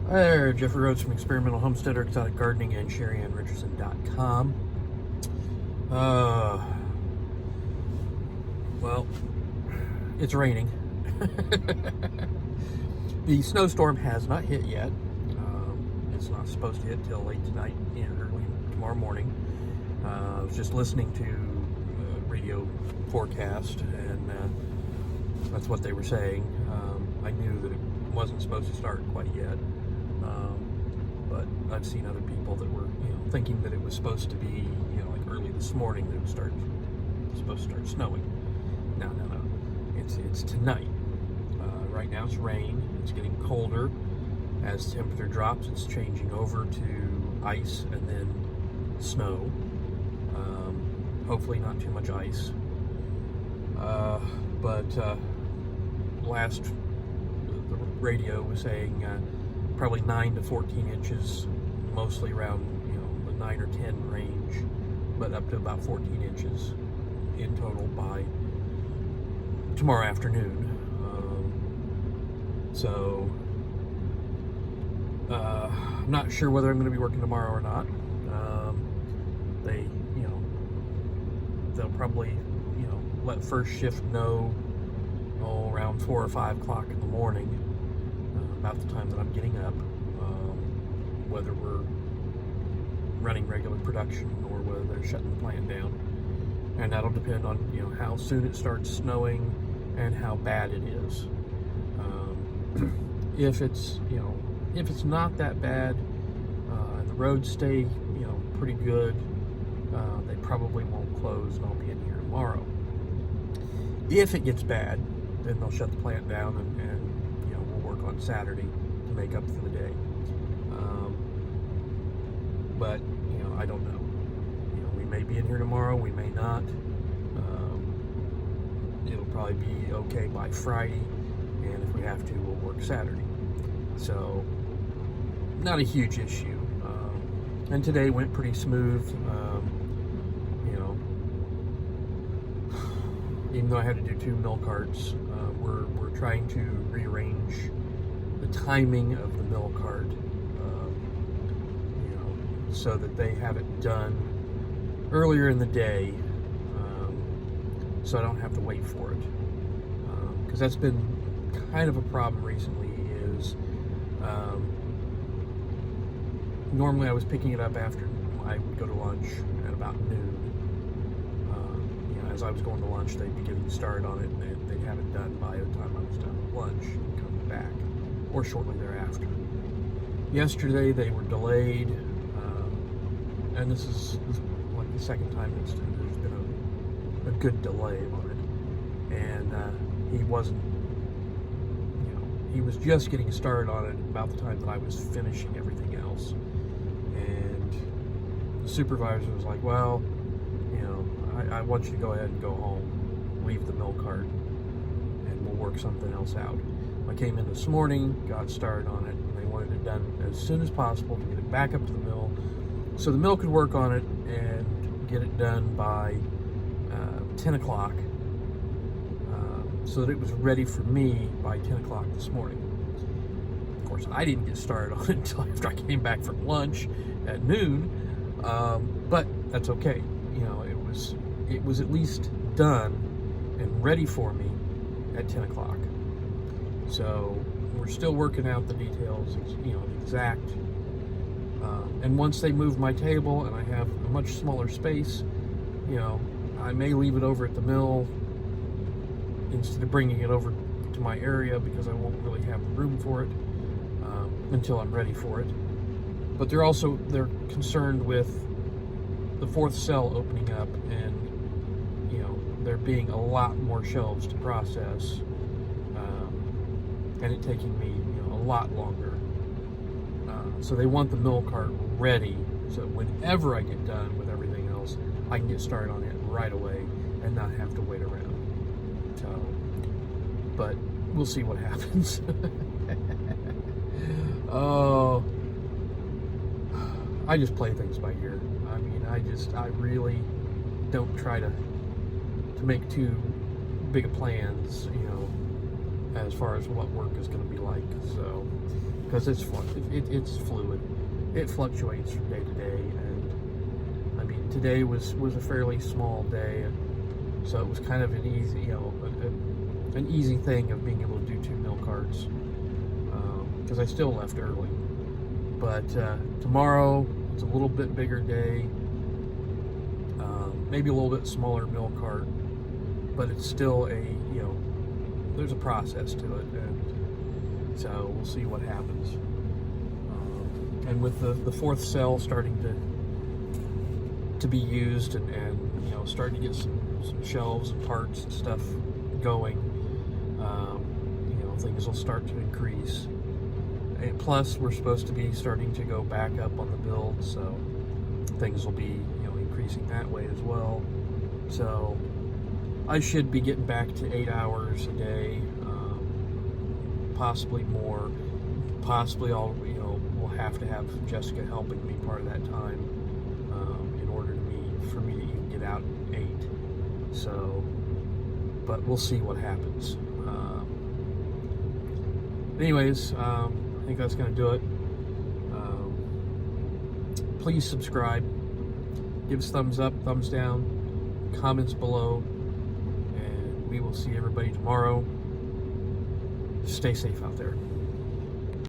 Hi there, Jeffrey Rhoades from Experimental Homesteader, Exotic Gardening, and Sheri and Richerson.com. Well, it's raining. The snowstorm has not hit yet. It's not supposed to hit till late tonight and early tomorrow morning. I was just listening to radio forecast, and that's what they were saying. I knew that it wasn't supposed to start quite yet. But I've seen other people that were, thinking that it was supposed to be, like early this morning that it was supposed to start snowing. No. It's tonight. Right now it's rain. It's getting colder. As temperature drops, it's changing over to ice and then snow. Hopefully not too much ice. But the radio was saying probably 9 to 14 inches, mostly around the 9 or 10 range, but up to about 14 inches in total by tomorrow afternoon. So I'm not sure whether I'm going to be working tomorrow or not. They'll probably let first shift know around 4 or 5 o'clock in the morning, about the time that I'm getting up, whether we're running regular production or whether they're shutting the plant down. And that'll depend on how soon it starts snowing and how bad it is. If it's not that bad and the roads stay pretty good, they probably won't close and I'll be in here tomorrow. If it gets bad, then they'll shut the plant down and we'll work on Saturday to make up for the day. But I don't know. We may be in here tomorrow, we may not. It'll probably be okay by Friday, and if we have to, we'll work Saturday. So, not a huge issue. And today went pretty smooth. Even though I had to do 2 mill carts, we're trying to rearrange the timing of the mill cart, so that they have it done earlier in the day, so I don't have to wait for it. Because that's been kind of a problem recently. Is normally I was picking it up after I would go to lunch at about noon. As I was going to lunch, they'd be getting started on it, and they'd have it done by the time I was done with lunch and coming back, or shortly thereafter. Yesterday they were delayed, and this is like the second time there's been a good delay on it, and he wasn't. He was just getting started on it about the time that I was finishing everything else, and the supervisor was like, "Well, I want you to go ahead and go home, leave the mill cart, and we'll work something else out." I came in this morning, got started on it, and they wanted it done as soon as possible to get it back up to the mill, so the mill could work on it and get it done by 10 o'clock, so that it was ready for me by 10 o'clock this morning. Of course, I didn't get started on it until after I came back from lunch at noon, but that's okay. It was at least done and ready for me at 10 o'clock. So we're still working out the details, the exact. And once they move my table and I have a much smaller space, I may leave it over at the mill instead of bringing it over to my area, because I won't really have the room for it until I'm ready for it. But they're concerned with the 4th cell opening up, and there being a lot more shelves to process, and it taking me a lot longer. So they want the mill cart ready, so whenever I get done with everything else, I can get started on it right away and not have to wait around. So, but we'll see what happens. Oh, I just play things by ear. I really don't try to make too big of plans, as far as what work is going to be like. So because it's fluid. It fluctuates from day to day, and I mean, today was a fairly small day, so it was kind of an easy, an easy thing of being able to do 2 milk carts, because I still left early. But tomorrow it's a little bit bigger day, maybe a little bit smaller milk cart, but it's still there's a process to it, and so we'll see what happens. And with the 4th cell starting to be used, and starting to get some shelves and parts and stuff going, things will start to increase. And plus, we're supposed to be starting to go back up on the build, so things will be increasing that way as well. So I should be getting back to 8 hours a day, possibly more. Possibly we'll have to have Jessica helping me part of that time, in order for me to even get out at 8. So, but we'll see what happens. Anyways, I think that's going to do it. Please subscribe. Give us thumbs up, thumbs down, comments below, and we will see everybody tomorrow. Stay safe out there.